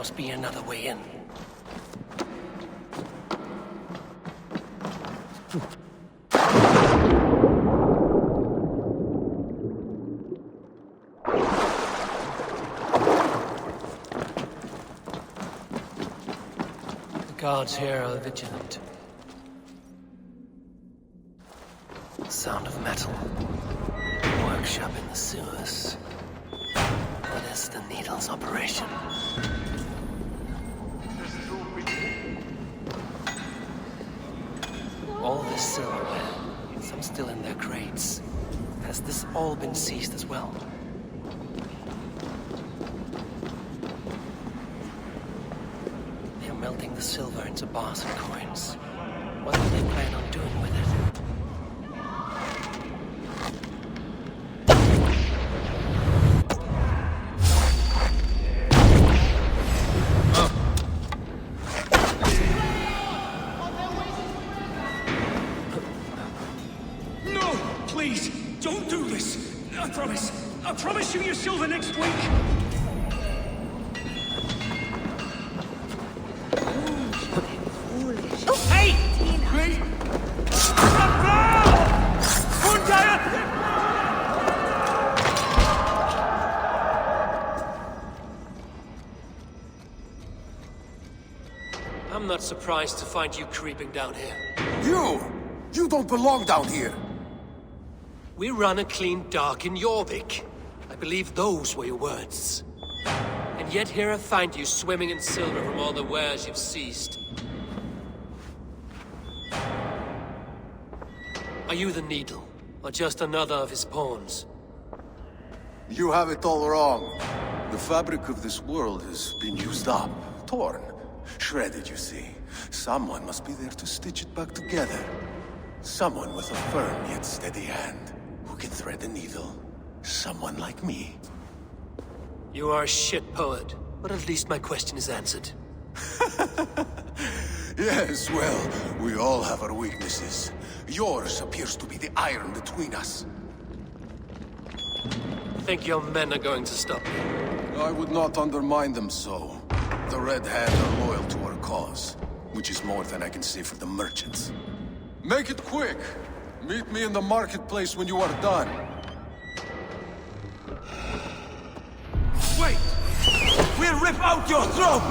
must be another way in. The guards here are vigilant. Sound of metal. Workshop in the sewers. What is the needle's operation? All this silverware, some still in their crates. Has this all been seized as well? They're melting the silver into bars and coins. What do they plan on doing with it? I'll promise you your silver next week! Oh. Hey! Please! I'm not surprised to find you creeping down here. You don't belong down here! We run a clean dock in Jorvik. I believe those were your words. And yet here I find you swimming in silver from all the wares you've seized. Are you the Needle, or just another of his pawns? You have it all wrong. The fabric of this world has been used up, torn, shredded, you see. Someone must be there to stitch it back together. Someone with a firm yet steady hand, who can thread the needle. Someone like me. You are a shit poet, but at least my question is answered. Yes, well, we all have our weaknesses. Yours appears to be the iron between us. Think your men are going to stop me? I would not undermine them so. The Red Hand are loyal to our cause, which is more than I can say for the merchants. Make it quick! Meet me in the marketplace when you are done. Wait! We'll rip out your throat!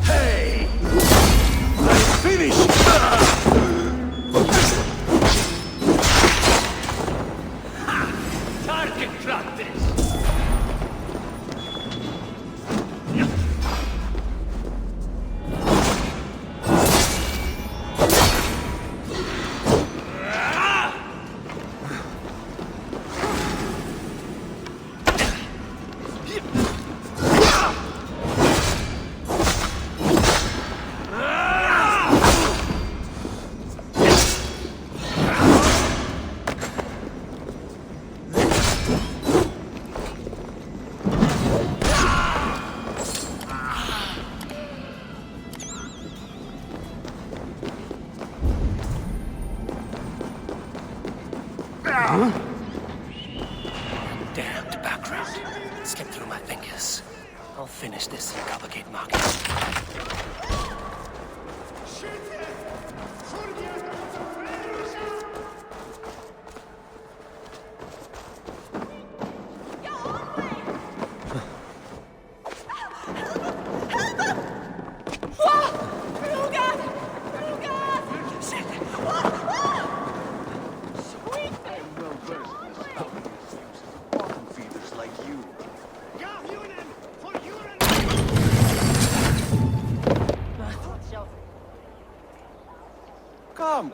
Hey! I'm finished! Target practice! Damned background. Slipped through my fingers. I'll finish this in Coppergate Market.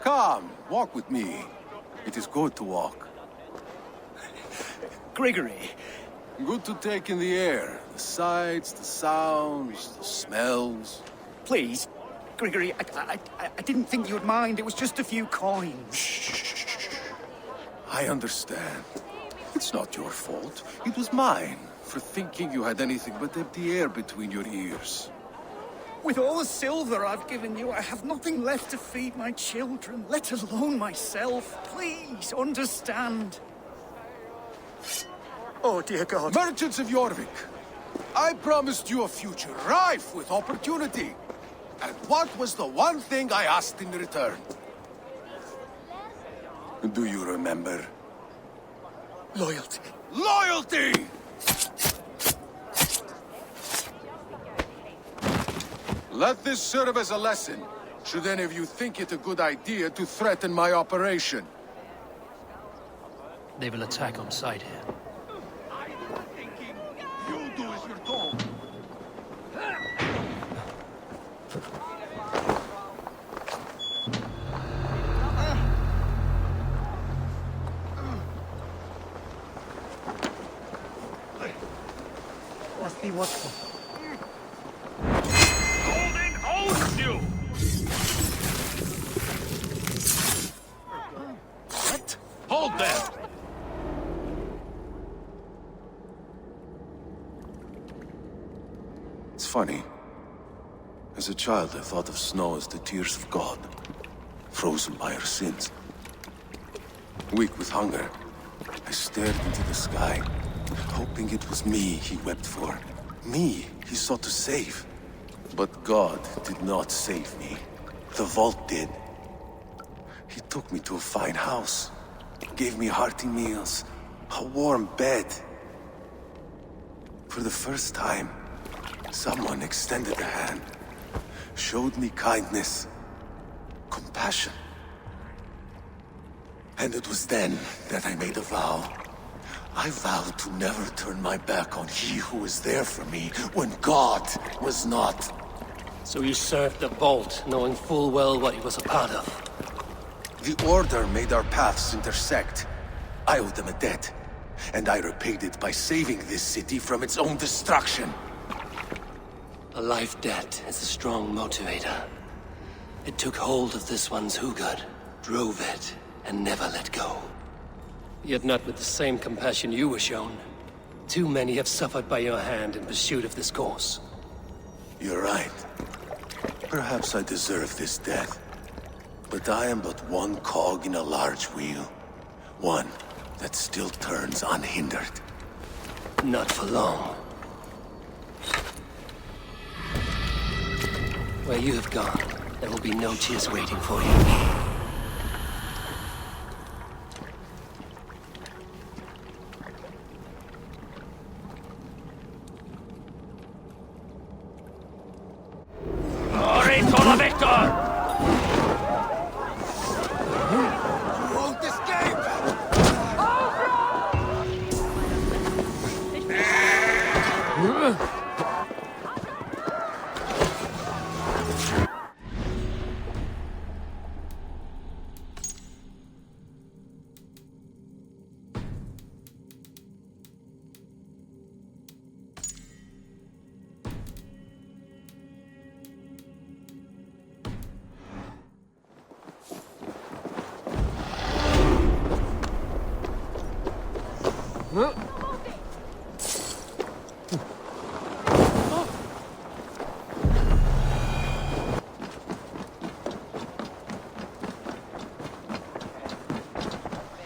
come. Walk with me. It is good to walk. Gregory, Good to take in the air. The sights, the sounds, the smells. please. Gregory, I didn't think you'd mind. It was just a few coins. I understand. It's not your fault. It was mine, for thinking you had anything but empty air between your ears. With all the silver I've given you, I have nothing left to feed my children, let alone myself. Please, understand. Oh, dear God. Merchants of Jorvik, I promised you a future rife with opportunity. And what was the one thing I asked in return? Do you remember? Loyalty. Loyalty! Let this serve as a lesson, should any of you think it a good idea to threaten my operation. They will attack on sight here. You do as you're told. Must be watchful. Holding owns you! What? Hold them! It's funny. As a child, I thought of snow as the tears of God, frozen by our sins. Weak with hunger, I stared into the sky, hoping it was me he wept for. Me he sought to save. But God did not save me. The vault did. He took me to a fine house, gave me hearty meals, a warm bed. For the first time, someone extended a hand, showed me kindness, compassion. And it was then that I made a vow. I vowed to never turn my back on he who was there for me when God was not. So you served the Vault, knowing full well what he was a part of. The Order made our paths intersect. I owed them a debt, and I repaid it by saving this city from its own destruction. A life debt is a strong motivator. It took hold of this one's Hugad, drove it, and never let go. Yet not with the same compassion you were shown. Too many have suffered by your hand in pursuit of this course. You're right. Perhaps I deserve this death. But I am but one cog in a large wheel. One that still turns unhindered. Not for long. Where you have gone, there will be no tears waiting for you. Won't escape!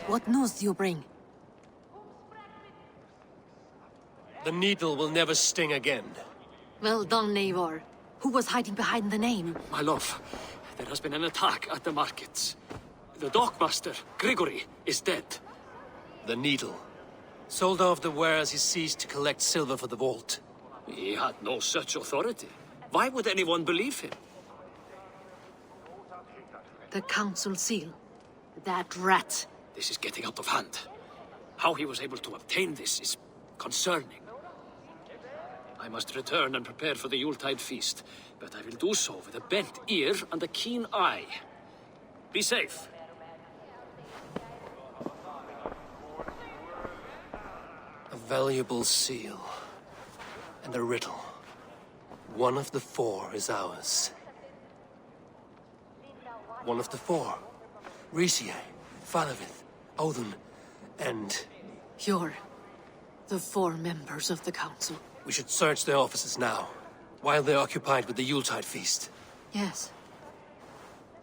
What news do you bring? The needle will never sting again. Well done, Eivor. Who was hiding behind the name? My love, there has been an attack at the markets. The dockmaster, Grigory, is dead. The needle. Sold off the wares he seized to collect silver for the vault. He had no such authority. Why would anyone believe him? The council seal. That rat. This is getting out of hand. How he was able to obtain this is concerning. I must return and prepare for the Yuletide feast, but I will do so with a bent ear and a keen eye. Be safe. A valuable seal. And a riddle. One of the four is ours. One of the four. Riesier, Falavith, Odin, and... You're the four members of the council. We should search their offices now, while they're occupied with the Yuletide feast. Yes.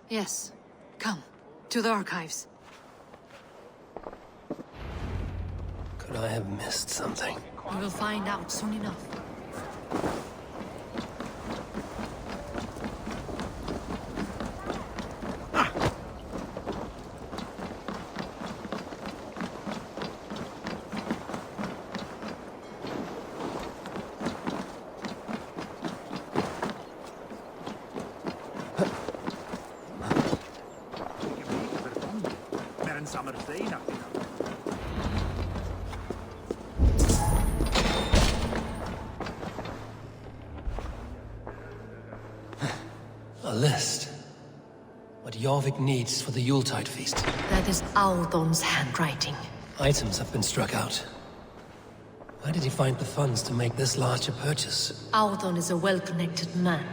Yes. Come, to the archives. Could I have missed something? We will find out soon enough. A list. What Jorvik needs for the Yuletide feast. That is Aldon's handwriting. Items have been struck out. Where did he find the funds to make this large a purchase? Aldon is a well-connected man.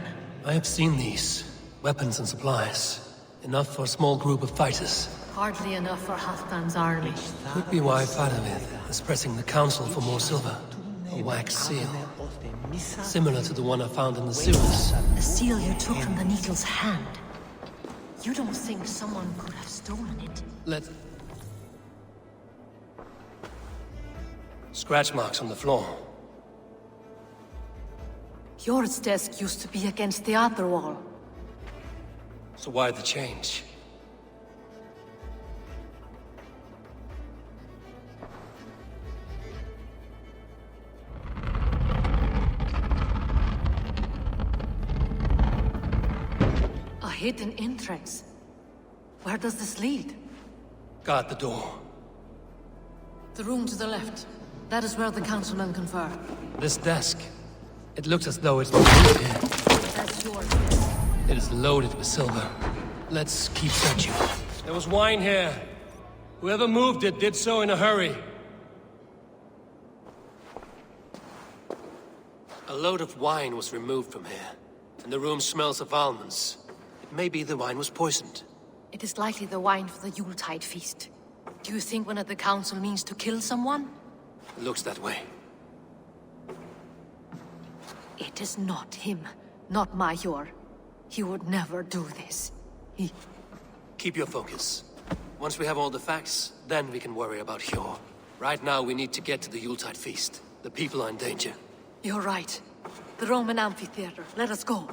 I have seen these. Weapons and supplies. Enough for a small group of fighters. Hardly enough for Halfdan's army. Could be why Faravith is pressing the council for more silver. A wax seal. Similar to the one I found in the sewers. The seal you took from the Needle's hand. You don't think someone could have stolen it? Scratch marks on the floor. Jor's desk used to be against the other wall. So why the change? A hidden entrance. Where does this lead? Guard the door. The room to the left. That is where the councilmen confer. This desk. It looks as though it's been moved here. That's yours desk. It is loaded with silver. Let's keep searching. There was wine here. Whoever moved it did so in a hurry. A load of wine was removed from here, and the room smells of almonds. It may be the wine was poisoned. It is likely the wine for the Yuletide feast. Do you think one of the council means to kill someone? It looks that way. It is not him, not Major. He would never do this. Keep your focus. Once we have all the facts, then we can worry about Hjor. Right now, we need to get to the Yuletide feast. The people are in danger. You're right. The Roman amphitheater. Let us go.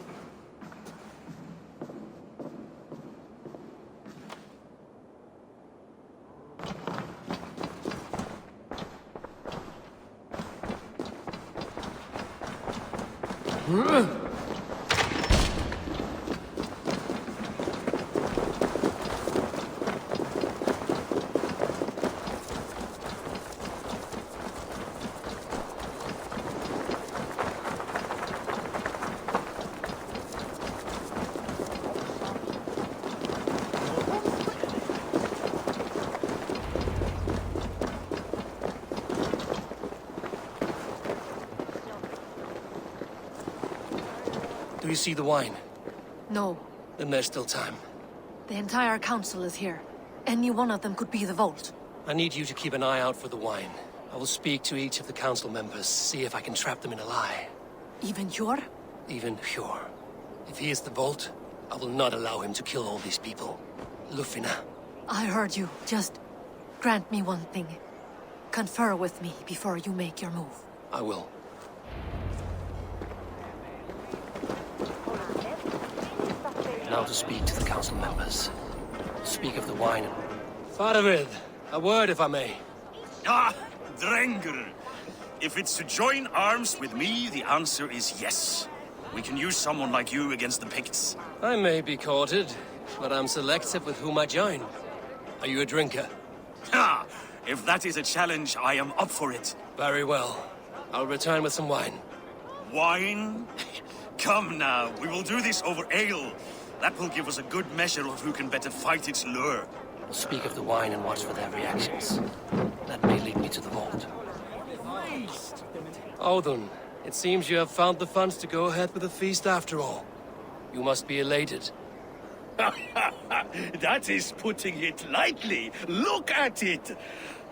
Do you see the wine? No. Then there's still time. The entire council is here. Any one of them could be the vault. I need you to keep an eye out for the wine. I will speak to each of the council members, see if I can trap them in a lie. Even Jor? Even Hjor. If he is the vault, I will not allow him to kill all these people. Lufina. I heard you. Just grant me one thing. Confer with me before you make your move. I will. Now to speak to the council members. Speak of the wine and... Faravid, a word if I may. Ah, Drengr. If it's to join arms with me, the answer is yes. We can use someone like you against the Picts. I may be courted, but I'm selective with whom I join. Are you a drinker? Ha! If that is a challenge, I am up for it. Very well. I'll return with some wine. Wine? Come now, we will do this over ale. That will give us a good measure of who can better fight its lure. We'll speak of the wine and watch for their reactions. That may lead me to the vault. Odin, it seems you have found the funds to go ahead with the feast after all. You must be elated. That is putting it lightly. Look at it.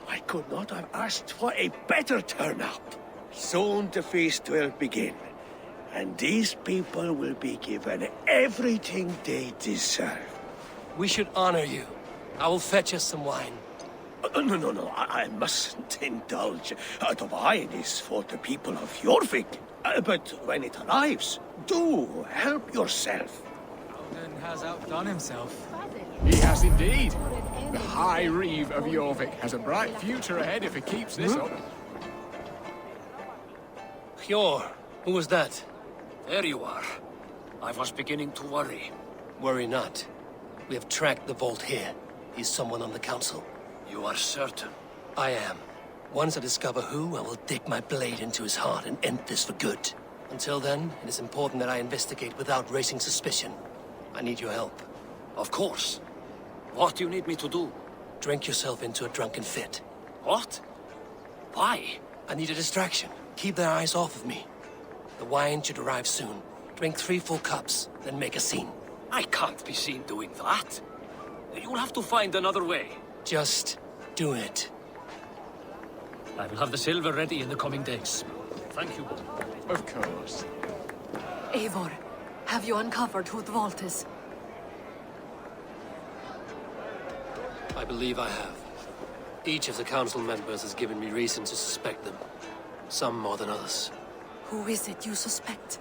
I could not have asked for a better turnout. Soon the feast will begin, and these people will be given everything they deserve. We should honor you. I will fetch us some wine. No, I mustn't indulge. The wine is for the people of Jorvik. But when it arrives, do help yourself. Odin has outdone himself. He has indeed. The High Reeve of Jorvik has a bright future ahead if he keeps this up. Hjor, who was that? There you are. I was beginning to worry. Worry not. We have tracked the vault here. He's someone on the council. You are certain? I am. Once I discover who, I will dig my blade into his heart and end this for good. Until then, it is important that I investigate without raising suspicion. I need your help. Of course. What do you need me to do? Drink yourself into a drunken fit. What? Why? I need a distraction. Keep their eyes off of me. The wine should arrive soon. Drink 3 full cups, then make a scene. I can't be seen doing that. You'll have to find another way. Just do it. I will have the silver ready in the coming days. Thank you. Of course. Eivor, have you uncovered who the vault is? I believe I have. Each of the council members has given me reason to suspect them. Some more than others. Who is it you suspect?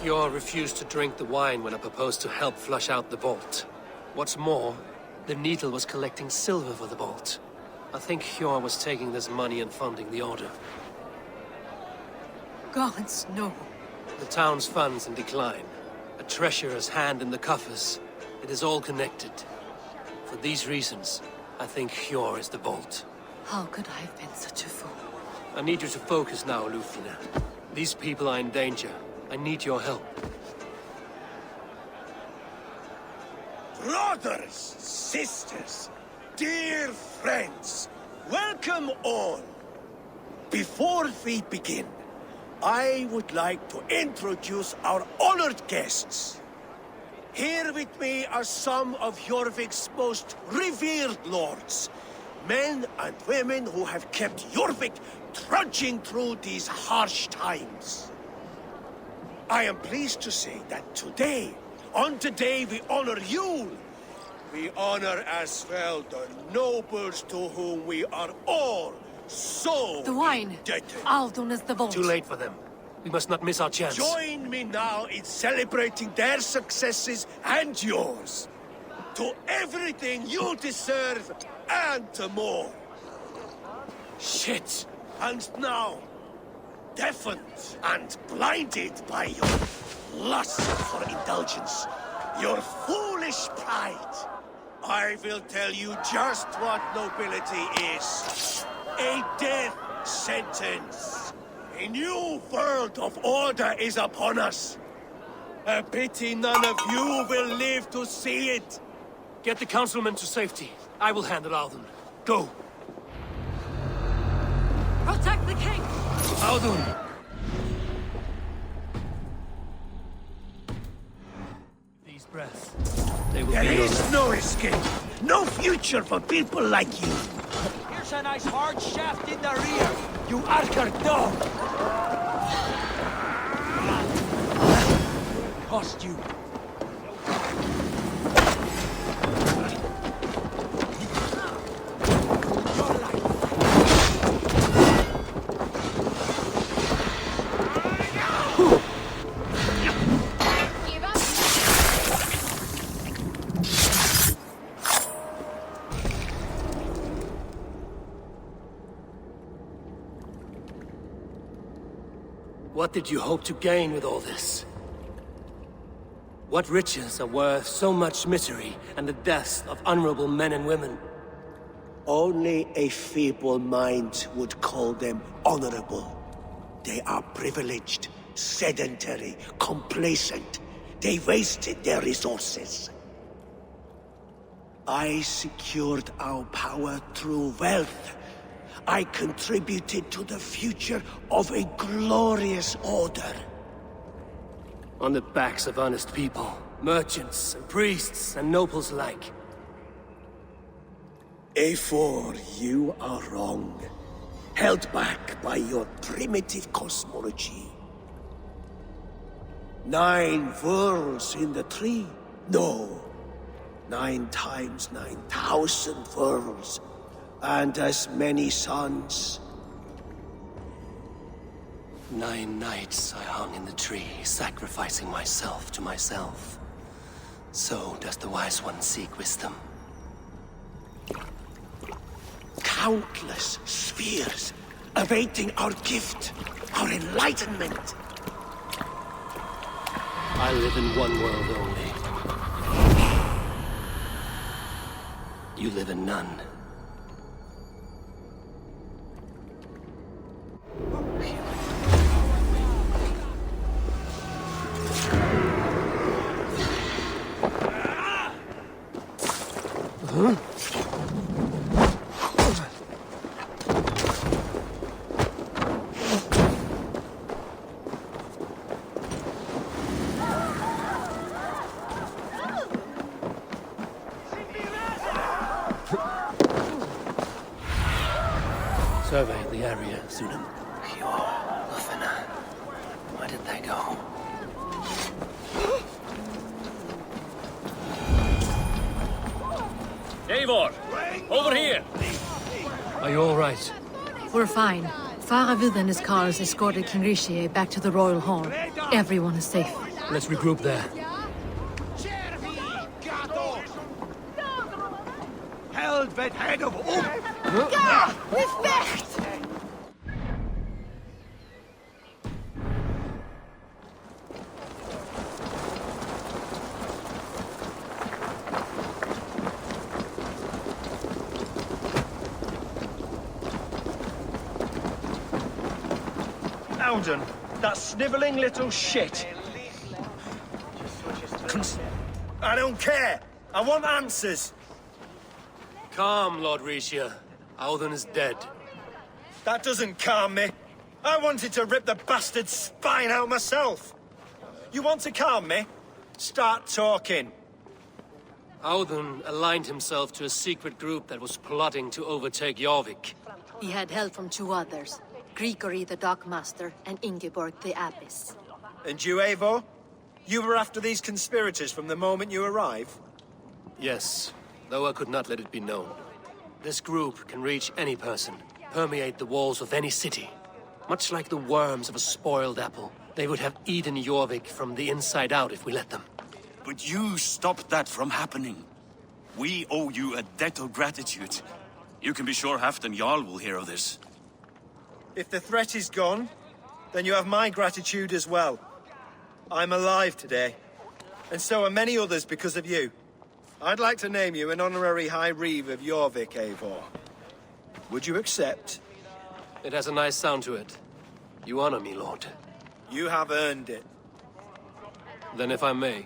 Hjor refused to drink the wine when I proposed to help flush out the vault. What's more, the Needle was collecting silver for the vault. I think Hjor was taking this money and funding the order. Gods, no. The town's funds in decline. A treasurer's hand in the coffers. It is all connected. For these reasons, I think Hjor is the vault. How could I have been such a fool? I need you to focus now, Lufina. These people are in danger. I need your help. Brothers, sisters, dear friends, welcome all. Before we begin, I would like to introduce our honored guests. Here with me are some of Jorvik's most revered lords. Men and women who have kept Jorvik trudging through these harsh times. I am pleased to say that today, on the day we honor you, we honor as well the nobles to whom we are all so The wine! indebted. Aldon is the vault. Too late for them. We must not miss our chance. Join me now in celebrating their successes and yours. To everything you deserve and more. Shit! And now, deafened and blinded by your lust for indulgence, your foolish pride, I will tell you just what nobility is. A death sentence. A new world of order is upon us. A pity none of you will live to see it. Get the councilmen to safety. I will handle Aldun. Go! Protect the king! Aldun! These breaths, they will There be is yours. no escape. No future for people like you. Here's a nice hard shaft in the rear, you Archer dog! Cost you. What did you hope to gain with all this? What riches are worth so much misery and the deaths of honorable men and women? Only a feeble mind would call them honorable. They are privileged, sedentary, complacent. They wasted their resources. I secured our power through wealth. I contributed to the future of a glorious order. On the backs of honest people, merchants and priests and nobles alike. Eivor, you are wrong. Held back by your primitive cosmology. 9 worlds in the tree? No. 9 times 9,000 worlds. And as many suns. 9 nights I hung in the tree, sacrificing myself to myself. So does the Wise One seek wisdom. Countless spheres, awaiting our gift, our enlightenment. I live in one world only. You live in none. Survey the area, Sunan. Where did they go? Eivor! Over here! Are you all right? We're fine. Faravid and his cars escorted King Rishi back to the Royal Hall. Everyone is safe. Let's regroup there. Helvete head of Alden, that snivelling little shit. I don't care. I want answers. Calm, Lord Rishia. Auden is dead. That doesn't calm me. I wanted to rip the bastard's spine out myself. You want to calm me? Start talking. Auden aligned himself to a secret group that was plotting to overtake Jorvik. He had help from 2 others. Grigory the Dockmaster and Ingeborg the Abbess. And you, Eivor? You were after these conspirators from the moment you arrived? Yes, though I could not let it be known. This group can reach any person, permeate the walls of any city. Much like the worms of a spoiled apple, they would have eaten Jorvik from the inside out if we let them. But you stopped that from happening. We owe you a debt of gratitude. You can be sure Halfdan Jarl will hear of this. If the threat is gone, then you have my gratitude as well. I'm alive today, and so are many others because of you. I'd like to name you an honorary High Reeve of Jorvik, Eivor. Would you accept? It has a nice sound to it. You honor me, Lord. You have earned it. Then if I may,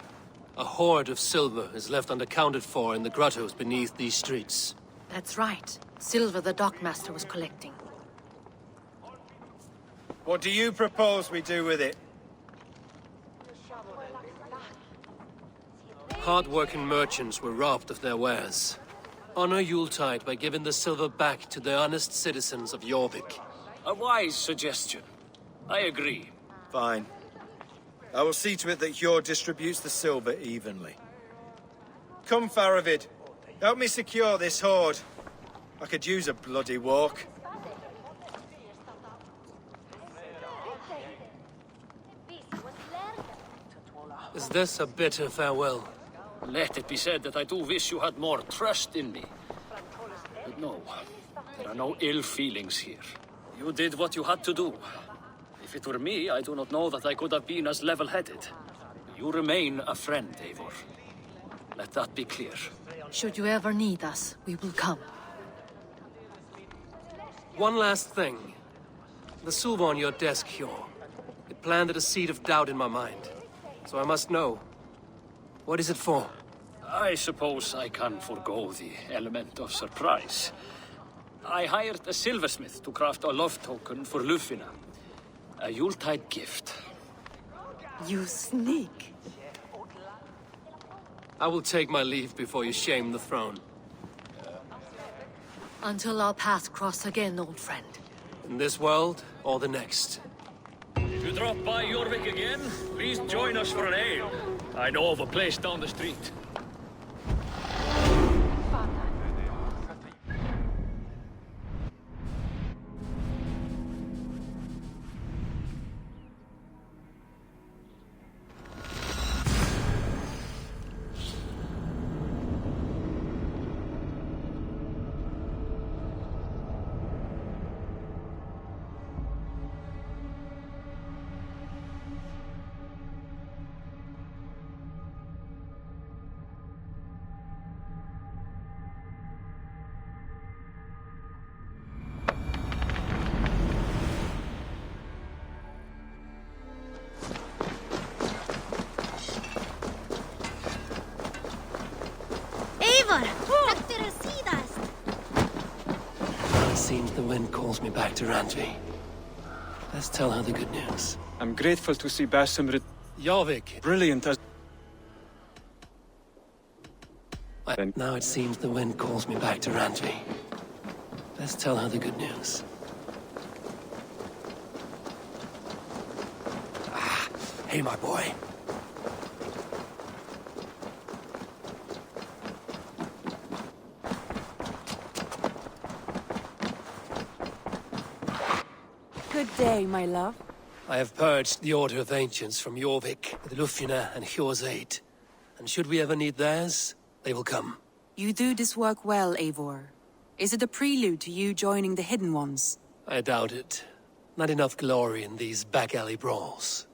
a hoard of silver is left unaccounted for in the grottos beneath these streets. That's right. Silver the Dockmaster was collecting. What do you propose we do with it? Hard-working merchants were robbed of their wares. Honor Yuletide by giving the silver back to the honest citizens of Jorvik. A wise suggestion. I agree. Fine. I will see to it that Hjord distributes the silver evenly. Come, Faravid. Help me secure this hoard. I could use a bloody walk. Is this a bitter farewell? Let it be said that I do wish you had more trust in me. But no, there are no ill feelings here. You did what you had to do. If it were me, I do not know that I could have been as level-headed. You remain a friend, Eivor. Let that be clear. Should you ever need us, we will come. One last thing. The silver on your desk, Hjor. It planted a seed of doubt in my mind. So I must know. What is it for? I suppose I can forego the element of surprise. I hired a silversmith to craft a love token for Lufina. A Yuletide gift. You sneak. I will take my leave before you shame the throne. Until our paths cross again, old friend. In this world, or the next. If you drop by Jorvik again, please join us for an ale. I know of a place down the street. It seems the wind calls me back to Randvi. Let's tell her the good news. I'm grateful to see Basim Jorvik! brilliant as... Now it seems the wind calls me back to Randvi. Let's tell her the good news. Ah, hey, my boy. Good day, my love. I have purged the Order of Ancients from Jorvik with Lufina and Hjor's aid. And should we ever need theirs, they will come. You do this work well, Eivor. Is it a prelude to you joining the Hidden Ones? I doubt it. Not enough glory in these back-alley brawls.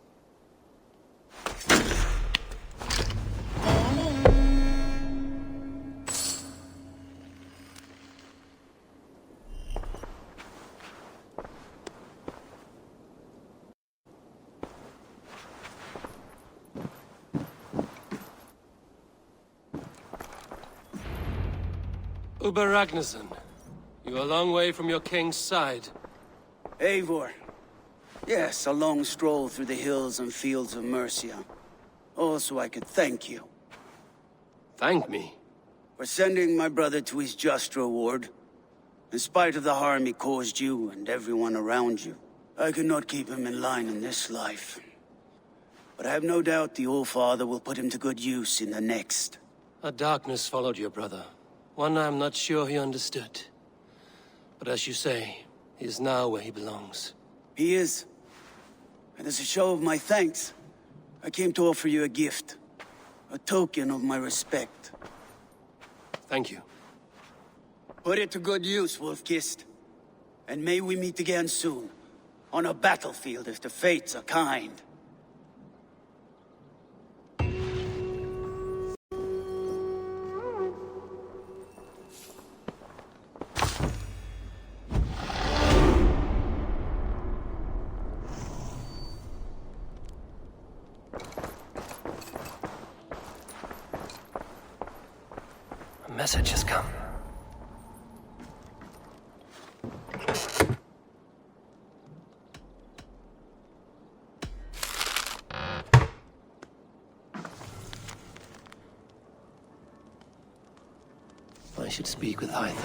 Uber Ragnarsson, you're a long way from your king's side. Eivor. Yes, a long stroll through the hills and fields of Mercia. Also, I could thank you. Thank me? For sending my brother to his just reward. In spite of the harm he caused you and everyone around you, I could not keep him in line in this life. But I have no doubt the All-Father will put him to good use in the next. A darkness followed your brother. One I'm not sure he understood. But as you say, he is now where he belongs. He is. And as a show of my thanks, I came to offer you a gift. A token of my respect. Thank you. Put it to good use, Wolf-Kissed. And may we meet again soon. On a battlefield if the fates are kind. A message has come. I should speak with Hytham.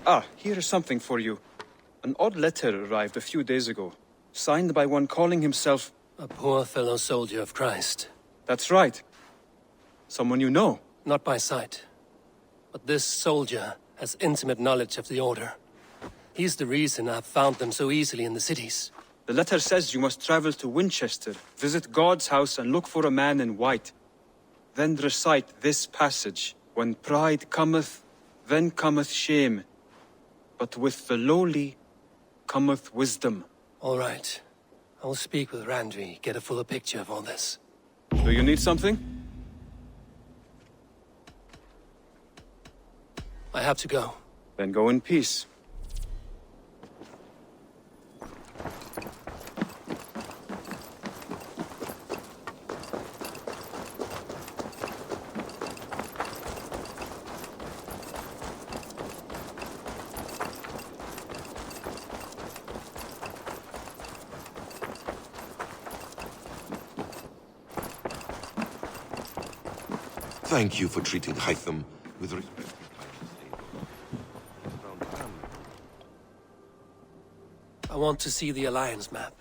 Ah, here is something for you. An odd letter arrived a few days ago, signed by one calling himself... A poor fellow soldier of Christ. That's right. Someone you know. Not by sight. But this soldier has intimate knowledge of the Order. He's the reason I've found them so easily in the cities. The letter says you must travel to Winchester, visit God's house and look for a man in white. Then recite this passage. When pride cometh, then cometh shame. But with the lowly cometh wisdom. All right. I will speak with Randvi, get a fuller picture of all this. Do you need something? I have to go. Then go in peace. Thank you for treating Hytham with respect. I want to see the Alliance map.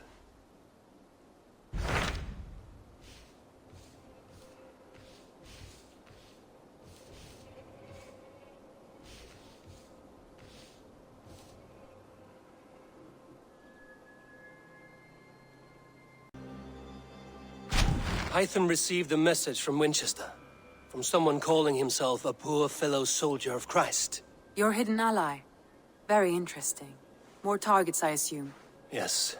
Hytham received a message from Winchester. From someone calling himself a poor fellow soldier of Christ. Your hidden ally. Very interesting. More targets, I assume. Yes.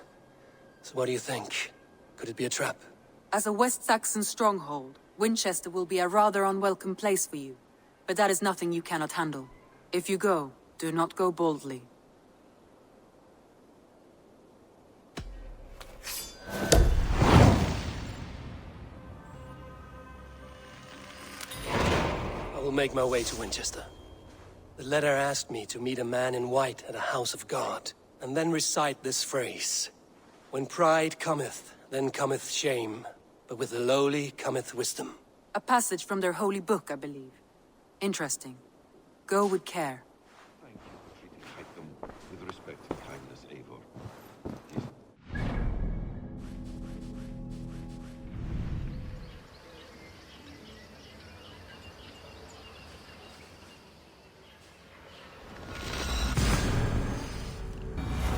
So what do you think? Could it be a trap? As a West Saxon stronghold, Winchester will be a rather unwelcome place for you. But that is nothing you cannot handle. If you go, do not go boldly. I will make my way to Winchester. The letter asked me to meet a man in white at a house of God, and then recite this phrase. When pride cometh, then cometh shame, but with the lowly cometh wisdom. A passage from their holy book, I believe. Interesting. Go with care. Thank you for treating Hytham with respect and kindness, Eivor.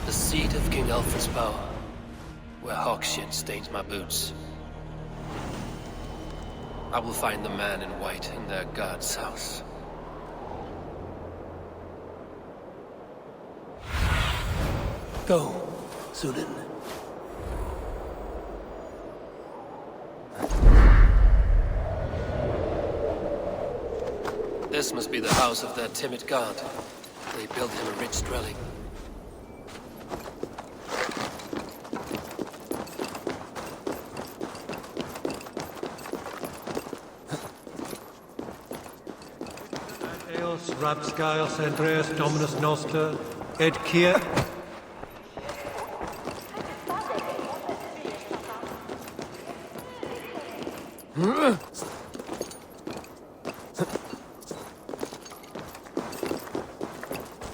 The seat of King Alfred's power, where hawk shit stains my boots. I will find the man in white in their god's house. Go, Zulin. This must be the house of their timid god. They built him a rich dwelling. Eos rapscaios Andreas Dominus Noster, et Kier.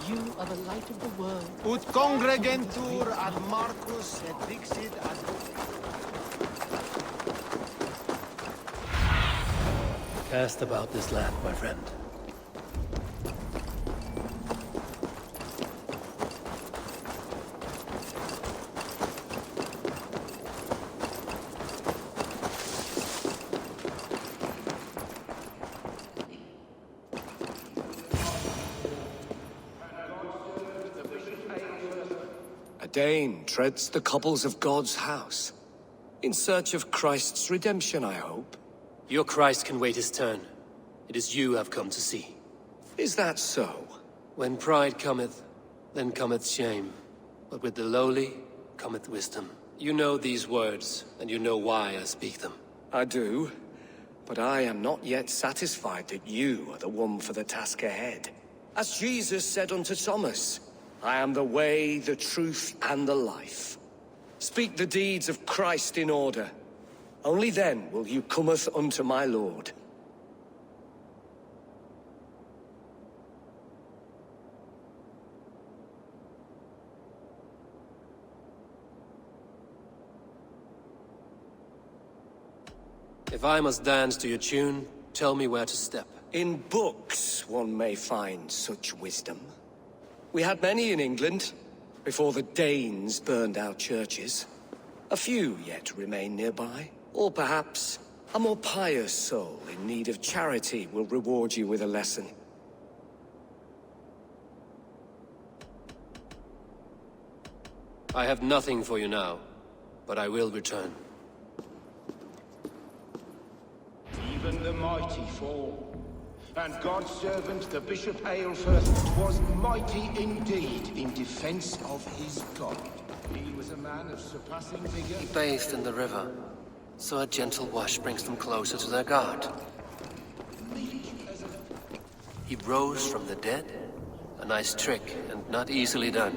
You are the light of the world. Ut congregentur ad Marcus et dixit ad... Cast about this land, my friend. A Dane treads the cobbles of God's house. In search of Christ's redemption, I hope. Your Christ can wait his turn. It is you I've come to see. Is that so? When pride cometh, then cometh shame. But with the lowly cometh wisdom. You know these words, and you know why I speak them. I do. But I am not yet satisfied that you are the one for the task ahead. As Jesus said unto Thomas, I am the way, the truth, and the life. Speak the deeds of Christ in order. Only then will you cometh unto my Lord. If I must dance to your tune, tell me where to step. In books one may find such wisdom. We had many in England, before the Danes burned our churches. A few yet remain nearby. Or perhaps A more pious soul in need of charity will reward you with a lesson. I have nothing for you now, but I will return. Even the mighty fall. And God's servant, the Bishop Aelfirth, was mighty indeed in defense of his God. He was a man of surpassing vigor. He bathed in the river, so a gentle wash brings them closer to their God. He rose from the dead. A nice trick, and not easily done.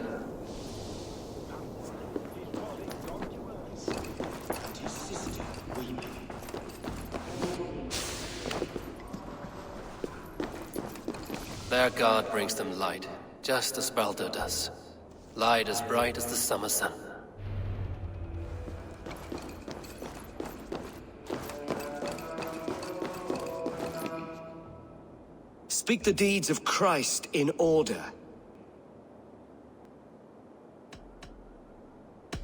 Their God brings them light, just as Baldur does. Light as bright as the summer sun. Speak the deeds of Christ in order.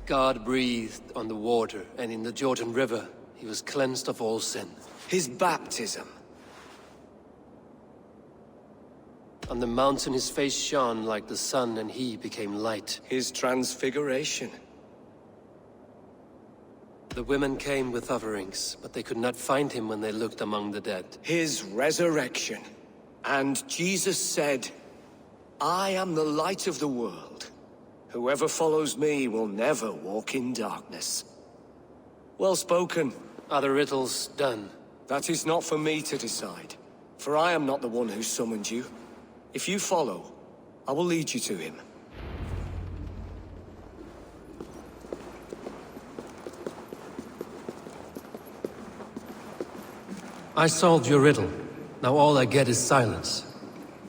God breathed on the water, and in the Jordan River, he was cleansed of all sin. His baptism. On the mountain his face shone like the sun, and he became light. His transfiguration. The women came with offerings, but they could not find him when they looked among the dead. His resurrection. And Jesus said, I am the light of the world. Whoever follows me will never walk in darkness. Well spoken. Are the riddles done? That is not for me to decide, for I am not the one who summoned you. If you follow, I will lead you to him. I solved your riddle. Now all I get is silence.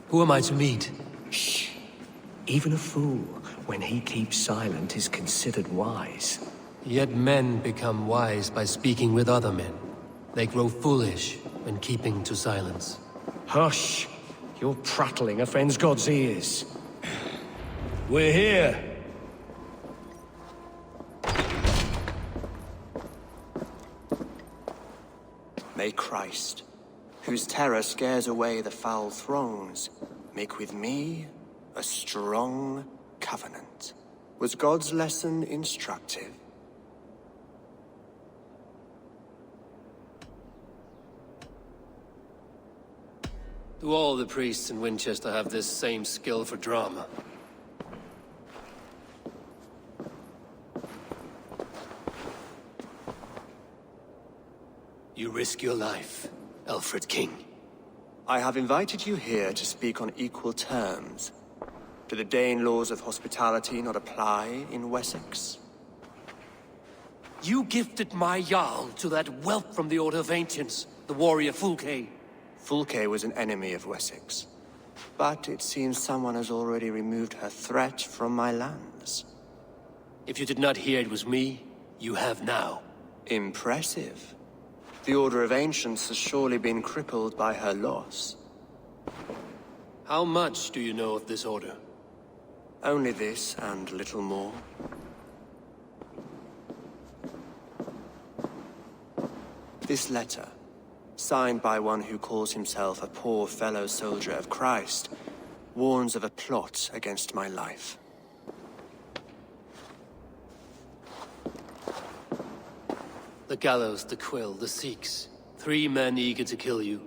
Who am I to meet? Shh. Even a fool, when he keeps silent, is considered wise. Yet men become wise by speaking with other men. They grow foolish when keeping to silence. Hush! Your prattling offends God's ears. We're here! May Christ, whose terror scares away the foul throngs, make with me a strong covenant. Was God's lesson instructive? Do all the priests in Winchester have this same skill for drama? You risk your life, Alfred King. I have invited you here to speak on equal terms. Do the Dane laws of hospitality not apply in Wessex? You gifted my Jarl to that whelp from the Order of Ancients, the warrior Fulke. Fulke was an enemy of Wessex. But it seems someone has already removed her threat from my lands. If you did not hear it was me, you have now. Impressive. The Order of Ancients has surely been crippled by her loss. How much do you know of this order? Only this, and little more. This letter, signed by one who calls himself a poor fellow soldier of Christ, warns of a plot against my life. The gallows, the quill, the Sikhs. 3 men eager to kill you.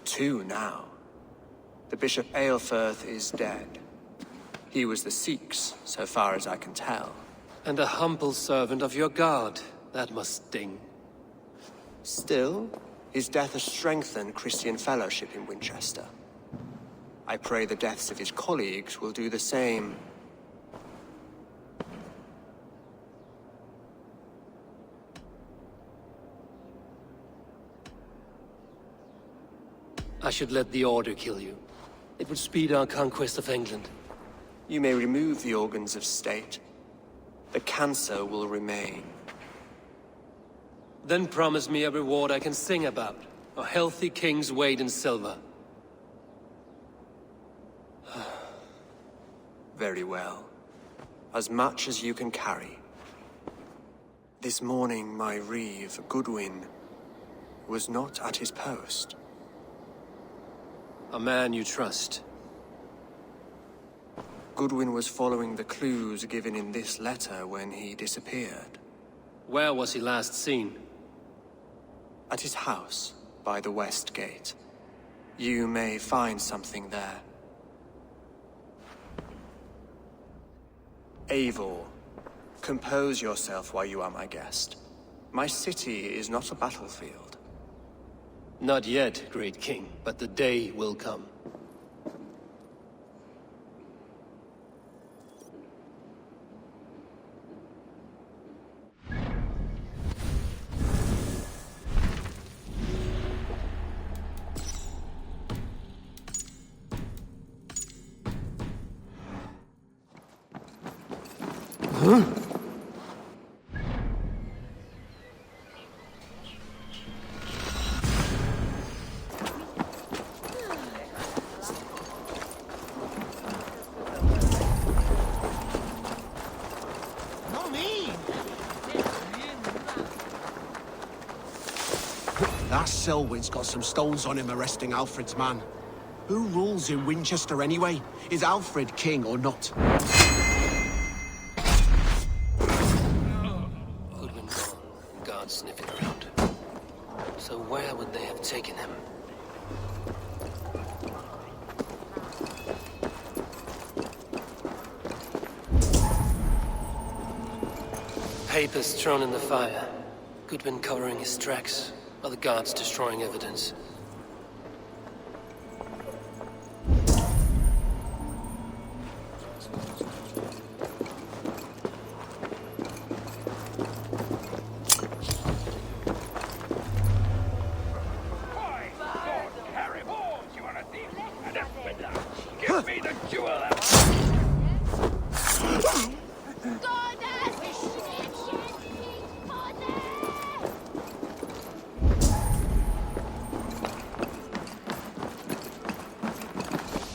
2 now. The Bishop Aelfirth is dead. He was the Sikhs, so far as I can tell. And a humble servant of your god. That must sting. Still, his death has strengthened Christian fellowship in Winchester. I pray the deaths of his colleagues will do the same. I should let the Order kill you. It would speed our conquest of England. You may remove the organs of state. The cancer will remain. Then promise me a reward I can sing about. A healthy king's weight in silver. Very well. As much as you can carry. This morning, my reeve, Goodwin, was not at his post. A man you trust. Goodwin was following the clues given in this letter when he disappeared. Where was he last seen? At his house, by the west gate. You may find something there. Eivor, compose yourself while you are my guest. My city is not a battlefield. Not yet, great king, but the day will come. That Selwyn's got some stones on him arresting Alfred's man. Who rules in Winchester anyway? Is Alfred king or not? Goodwin gone, guards sniffing around. So where would they have taken him? Papers thrown in the fire. Goodwin covering his tracks. Other guards destroying evidence. Give me the jewel!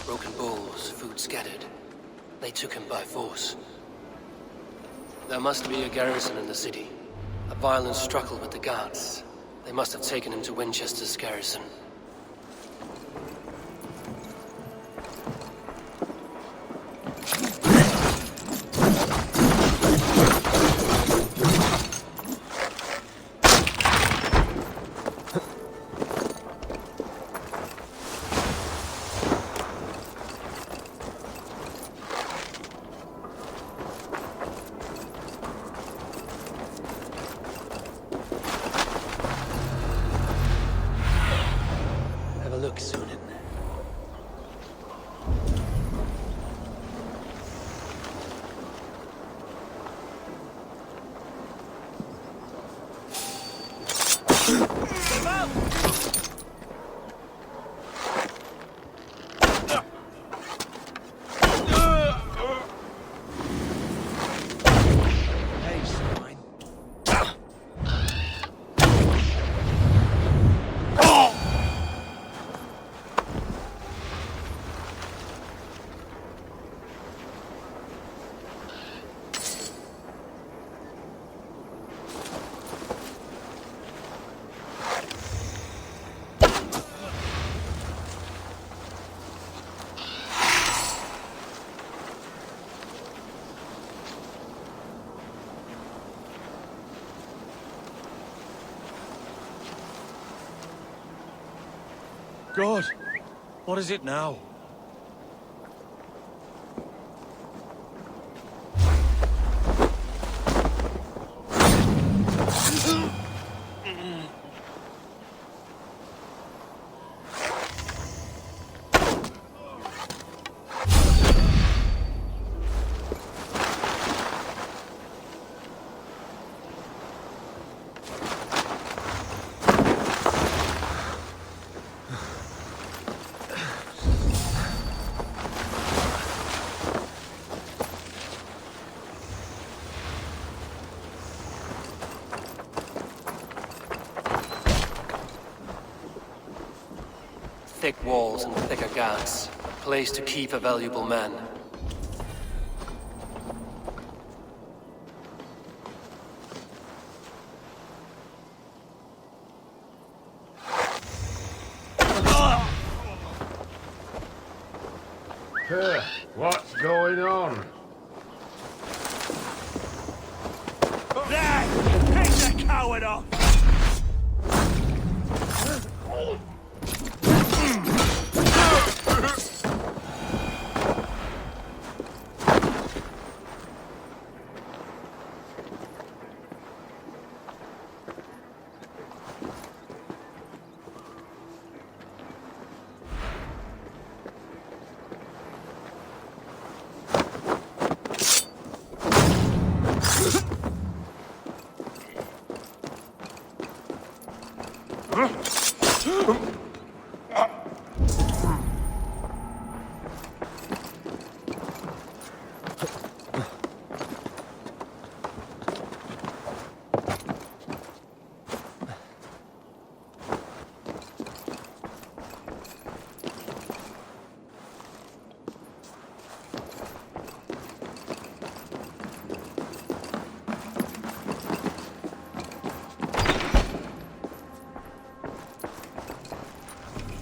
Broken bowls, food scattered. They took him by force. There must be a garrison in the city. A violent struggle with the guards. They must have taken him to Winchester's garrison. Have a look, Sunan. God, what is it now? Thick walls and thicker guards. A place to keep a valuable man. What's going on? There! Take the coward off!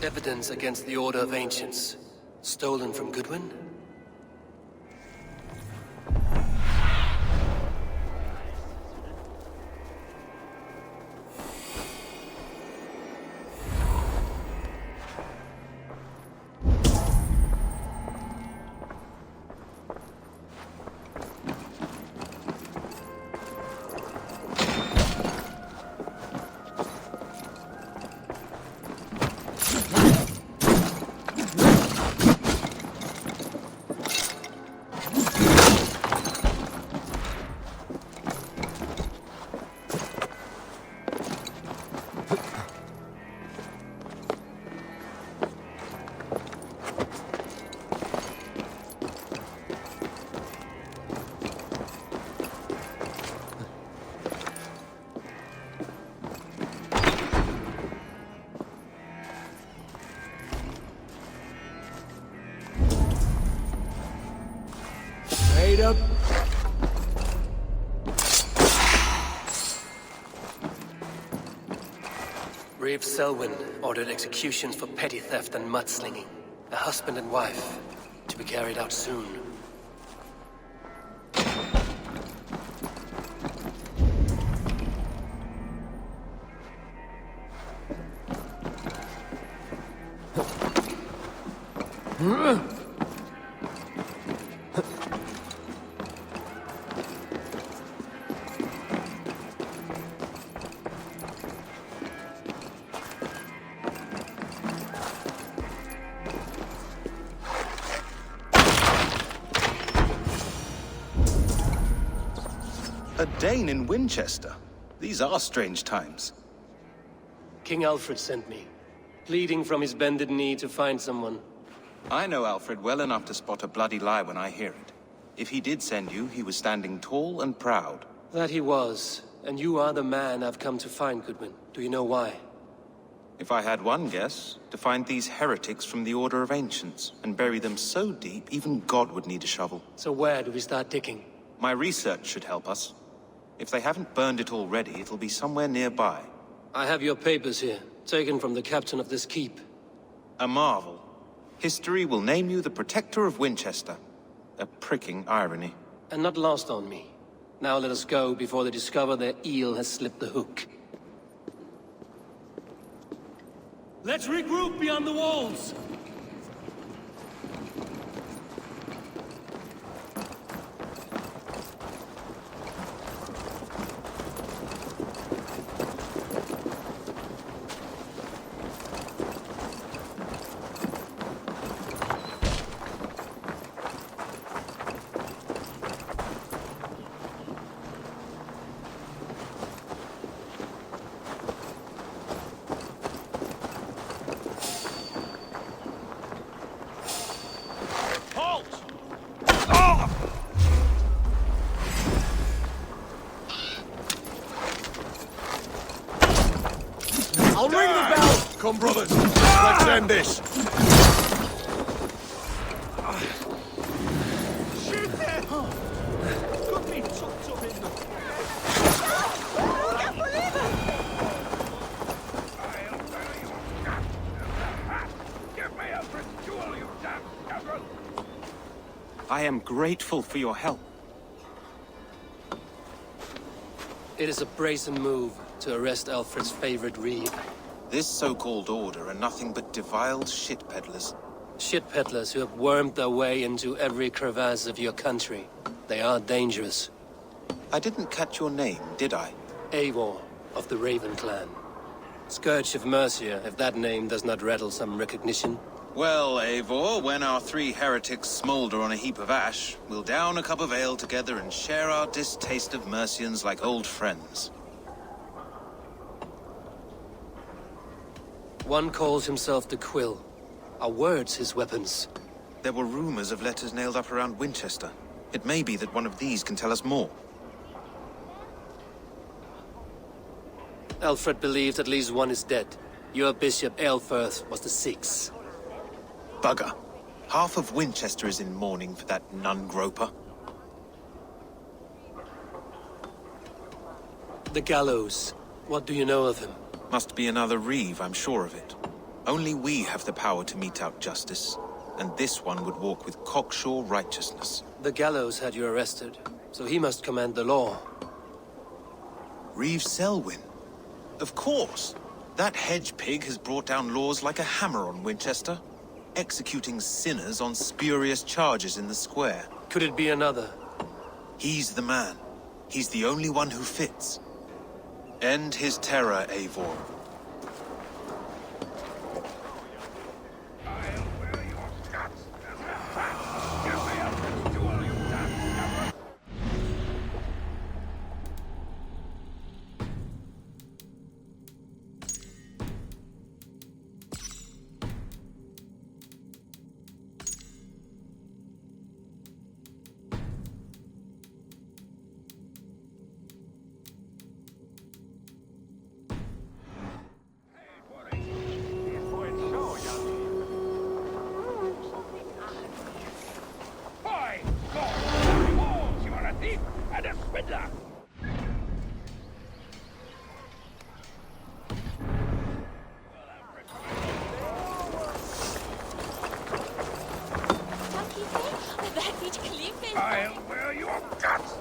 Evidence against the Order of Ancients. Stolen from Goodwin? Up. Reeve Selwyn ordered executions for petty theft and mudslinging. A husband and wife, to be carried out soon. A Dane in Winchester? These are strange times. King Alfred sent me, pleading from his bended knee to find someone. I know Alfred well enough to spot a bloody lie when I hear it. If he did send you, he was standing tall and proud. That he was, and you are the man I've come to find, Goodwin. Do you know why? If I had one guess, to find these heretics from the Order of Ancients, and bury them so deep, even God would need a shovel. So where do we start digging? My research should help us. If they haven't burned it already, it'll be somewhere nearby. I have your papers here, taken from the captain of this keep. A marvel. History will name you the Protector of Winchester. A pricking irony. And not lost on me. Now let us go before they discover their eel has slipped the hook. Let's regroup beyond the walls! I'll ring the bell! Come, brothers. Let's end this. I am grateful for your help. It is a brazen move to arrest Alfred's favorite reeve. This so-called order are nothing but deviled shit peddlers. Shit peddlers who have wormed their way into every crevasse of your country. They are dangerous. I didn't catch your name, did I? Eivor, of the Raven clan. Scourge of Mercia, if that name does not rattle some recognition. Well, Eivor, when our 3 heretics smolder on a heap of ash, we'll down a cup of ale together and share our distaste of Mercians like old friends. One calls himself the Quill. Are words his weapons? There were rumors of letters nailed up around Winchester. It may be that one of these can tell us more. Alfred believes at least one is dead. Your Bishop Aelfirth was the 6th. Bugger. Half of Winchester is in mourning for that nun-groper. The gallows. What do you know of him? Must be another reeve, I'm sure of it. Only we have the power to mete out justice, and this one would walk with cocksure righteousness. The gallows had you arrested, so he must command the law. Reeve Selwyn? Of course! That hedge pig has brought down laws like a hammer on Winchester, executing sinners on spurious charges in the square. Could it be another? He's the man. He's the only one who fits. End his terror, Eivor. I'll wear your guts